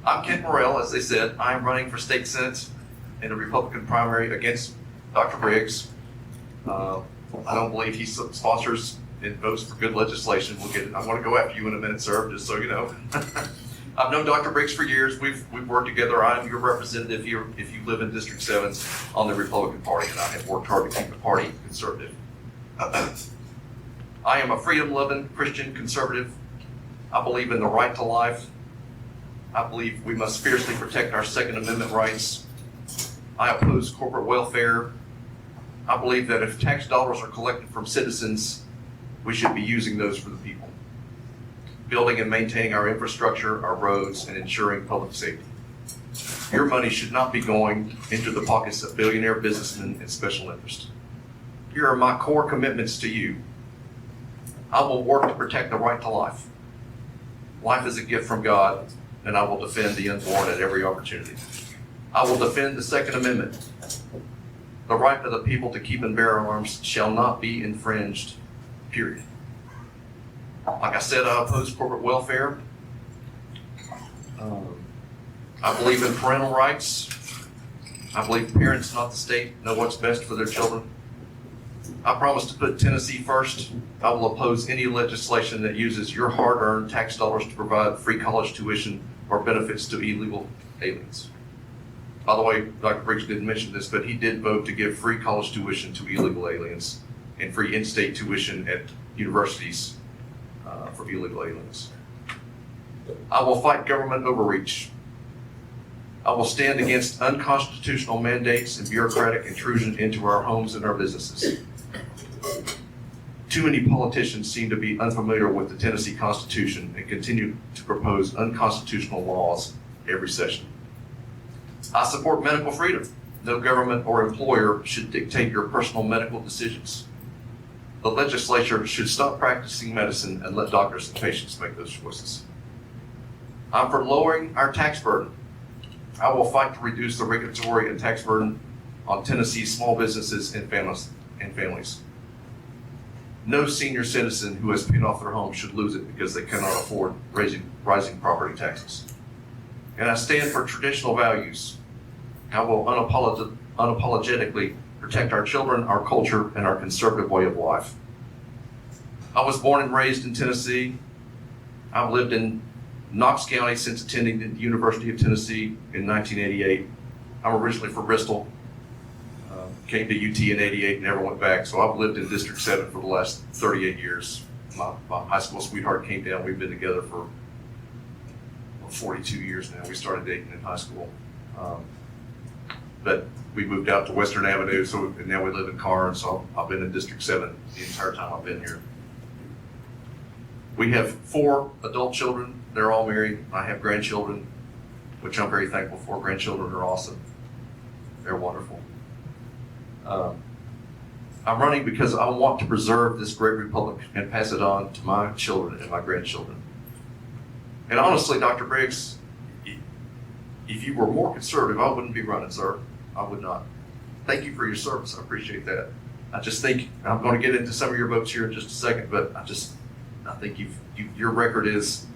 I'm Kent Morrell, as they said. I'm running for state senate in a Republican primary against Dr. Briggs. I don't believe he sponsors and votes for good legislation. We'll get it. I'm going to go after you in a minute, sir, just so you know. I've known Dr. Briggs for years. We've worked together. I'm your representative here if you live in District 7 on the Republican Party, and I have worked hard to keep the party conservative. I am a freedom-loving Christian conservative. I believe in the right to life. I believe we must fiercely protect our Second Amendment rights. I oppose corporate welfare. I believe that if tax dollars are collected from citizens, we should be using those for the people, building and maintaining our infrastructure, our roads, and ensuring public safety. Your money should not be going into the pockets of billionaire businessmen and special interests. Here are my core commitments to you. I will work to protect the right to life. Life is a gift from God, and I will defend the unborn at every opportunity. I will defend the Second Amendment. The right of the people to keep and bear arms shall not be infringed, period. Like I said, I oppose corporate welfare. I believe in parental rights. I believe parents, not the state, know what's best for their children. I promise to put Tennessee first. I will oppose any legislation that uses your hard-earned tax dollars to provide free college tuition or benefits to illegal aliens. By the way, Dr. Briggs didn't mention this, but he did vote to give free college tuition to illegal aliens and free in-state tuition at universities for illegal aliens. I will fight government overreach. I will stand against unconstitutional mandates and bureaucratic intrusion into our homes and our businesses. Too many politicians seem to be unfamiliar with the Tennessee Constitution and continue to propose unconstitutional laws every session. I support medical freedom. No government or employer should dictate your personal medical decisions. The legislature should stop practicing medicine and let doctors and patients make those choices. I'm for lowering our tax burden. I will fight to reduce the regulatory and tax burden on Tennessee's small businesses and families. No senior citizen who has paid off their home should lose it because they cannot afford rising property taxes. And I stand for traditional values. I will unapologetically protect our children, our culture, and our conservative way of life. I was born and raised in Tennessee. I've lived in Knox County since attending the University of Tennessee in 1988. I'm originally from Bristol. Came to UT in 88 and never went back. So I've lived in District 7 for the last 38 years. My high school sweetheart came down. We've been together for 42 years now. We started dating in high school. But we moved out to Western Avenue, and now we live in Carr, so I've been in District 7 the entire time I've been here. We have 4 adult children. They're all married. I have grandchildren, which I'm very thankful for. Grandchildren are awesome. They're wonderful. I'm running because I want to preserve this great republic and pass it on to my children and my grandchildren. And honestly, Dr. Briggs, if you were more conservative, I wouldn't be running, sir. I would not. Thank you for your service. I appreciate that. I just think, I'm going to get into some of your votes here in just a second, but I think your record is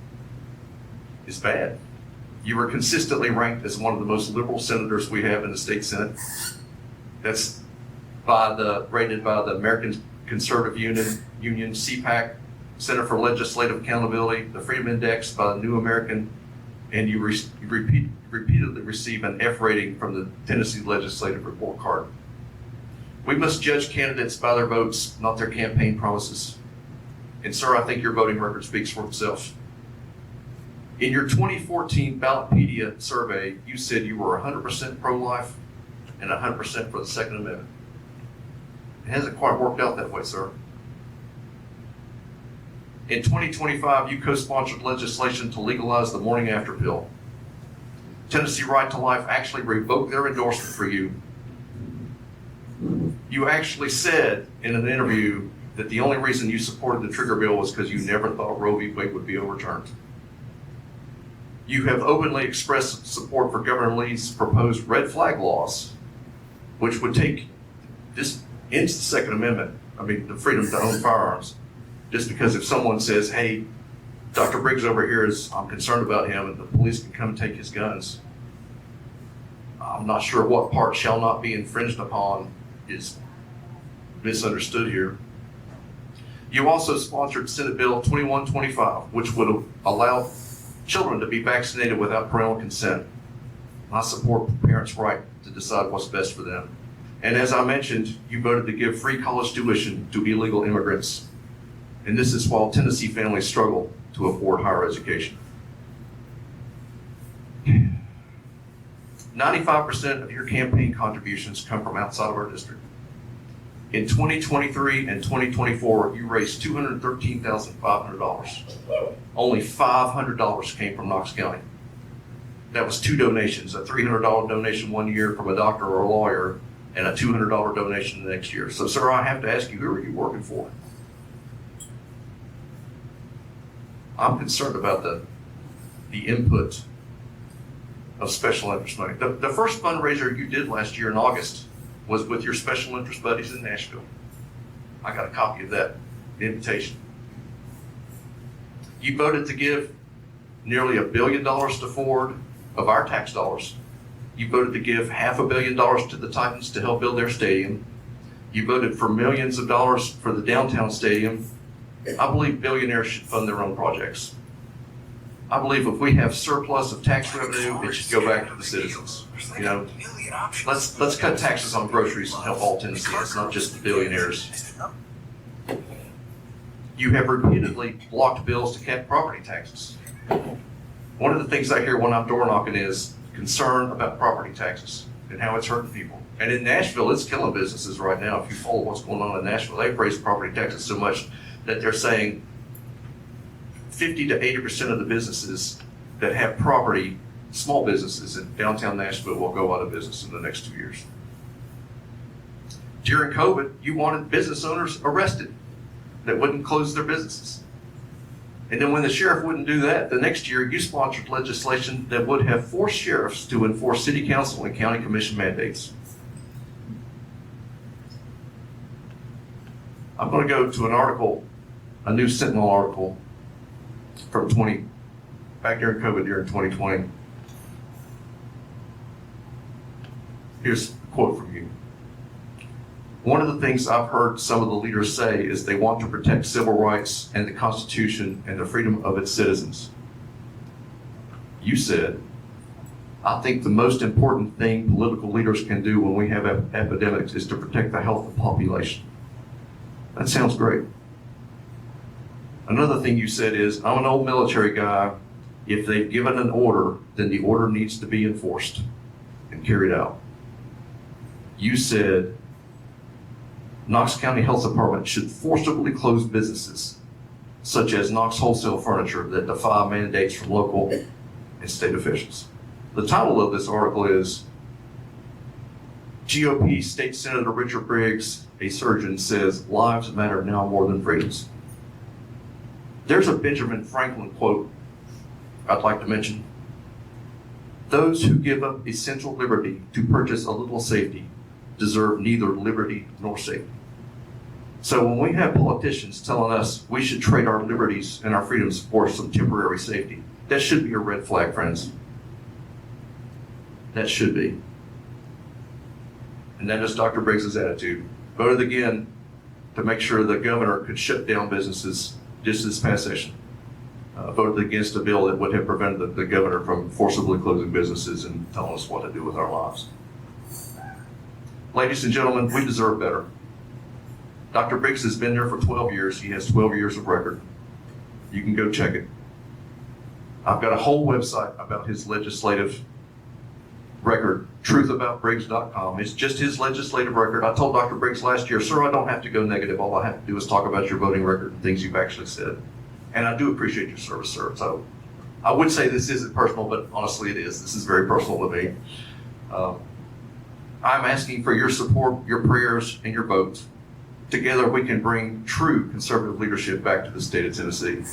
bad. You were consistently ranked as one of the most liberal senators we have in the state Senate. That's rated by the American Conservative Union, CPAC, Center for Legislative Accountability, the Freedom Index by the New American, and you repeatedly receive an F rating from the Tennessee Legislative Report Card. We must judge candidates by their votes, not their campaign promises. And sir, I think your voting record speaks for itself. In your 2014 Ballotpedia survey, you said you were 100% pro-life and 100% for the Second Amendment. It hasn't quite worked out that way, sir. In 2025, you co-sponsored legislation to legalize the morning after pill. Tennessee Right to Life actually revoked their endorsement for you. You actually said in an interview that the only reason you supported the trigger bill was because you never thought Roe v. Wade would be overturned. You have openly expressed support for Governor Lee's proposed red flag laws, which would take this into the Second Amendment, the freedom to own firearms, just because if someone says, hey, Dr. Briggs over here I'm concerned about him, and the police can come take his guns. I'm not sure what part shall not be infringed upon is misunderstood here. You also sponsored Senate Bill 2125, which would allow children to be vaccinated without parental consent. I support parents' right to decide what's best for them. And as I mentioned, you voted to give free college tuition to illegal immigrants. And this is while Tennessee families struggle to afford higher education. 95% of your campaign contributions come from outside of our district. In 2023 and 2024, you raised $213,500. Only $500 came from Knox County. That was 2 donations, a $300 donation one year from a doctor or a lawyer, and a $200 donation the next year. So, sir, I have to ask you, who are you working for? I'm concerned about the input of special interest money. The first fundraiser you did last year in August was with your special interest buddies in Nashville. I got a copy of that invitation. You voted to give nearly $1 billion to Ford of our tax dollars. You voted to give $500 million to the Titans to help build their stadium. You voted for millions of dollars for the downtown stadium. I believe billionaires should fund their own projects. I believe if we have surplus of tax revenue, it should go back to the citizens. You know, let's cut taxes on groceries and help all Tennesseans, not just the billionaires. You have repeatedly blocked bills to cap property taxes. One of the things I hear when I'm door knocking is concern about property taxes and how it's hurting people. And in Nashville, it's killing businesses right now. If you follow what's going on in Nashville, they've raised property taxes so much that they're saying 50 to 80% of the businesses that have property, small businesses in downtown Nashville, will go out of business in the next 2 years. During COVID, you wanted business owners arrested that wouldn't close their businesses. And then when the sheriff wouldn't do that, the next year you sponsored legislation that would have forced sheriffs to enforce city council and county commission mandates. I'm going to go to an article, a new Sentinel article from back during COVID during 2020. Here's a quote from you. One of the things I've heard some of the leaders say is they want to protect civil rights and the Constitution and the freedom of its citizens. You said, I think the most important thing political leaders can do when we have epidemics is to protect the health of the population. That sounds great. Another thing you said is, I'm an old military guy. If they've given an order, then the order needs to be enforced and carried out. You said, Knox County Health Department should forcibly close businesses, such as Knox Wholesale Furniture, that defy mandates from local and state officials. The title of this article is, GOP State Senator Richard Briggs, a surgeon, says lives matter now more than freedoms. There's a Benjamin Franklin quote I'd like to mention. Those who give up essential liberty to purchase a little safety deserve neither liberty nor safety. So when we have politicians telling us we should trade our liberties and our freedoms for some temporary safety, that should be a red flag, friends. That should be. And that is Dr. Briggs' attitude. Voted again to make sure the governor could shut down businesses just this past session. Voted against a bill that would have prevented the governor from forcibly closing businesses and telling us what to do with our lives. Ladies and gentlemen, we deserve better. Dr. Briggs has been there for 12 years. He has 12 years of record. You can go check it. I've got a whole website about his legislative record, truthaboutbriggs.com. It's just his legislative record. I told Dr. Briggs last year, sir, I don't have to go negative. All I have to do is talk about your voting record and things you've actually said. And I do appreciate your service, sir. So I would say this isn't personal, but honestly it is. This is very personal to me. I'm asking for your support, your prayers, and your votes. Together we can bring true conservative leadership back to the state of Tennessee.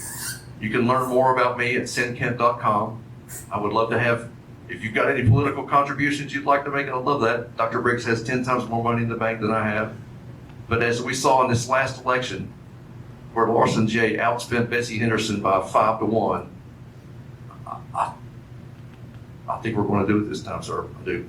You can learn more about me at sendkent.com. I would love to have, if you've got any political contributions you'd like to make, I'd love that. Dr. Briggs has 10 times more money in the bank than I have. But as we saw in this last election, where Larson J. outspent Betsy Henderson by 5-1. I think we're going to do it this time, sir. I do.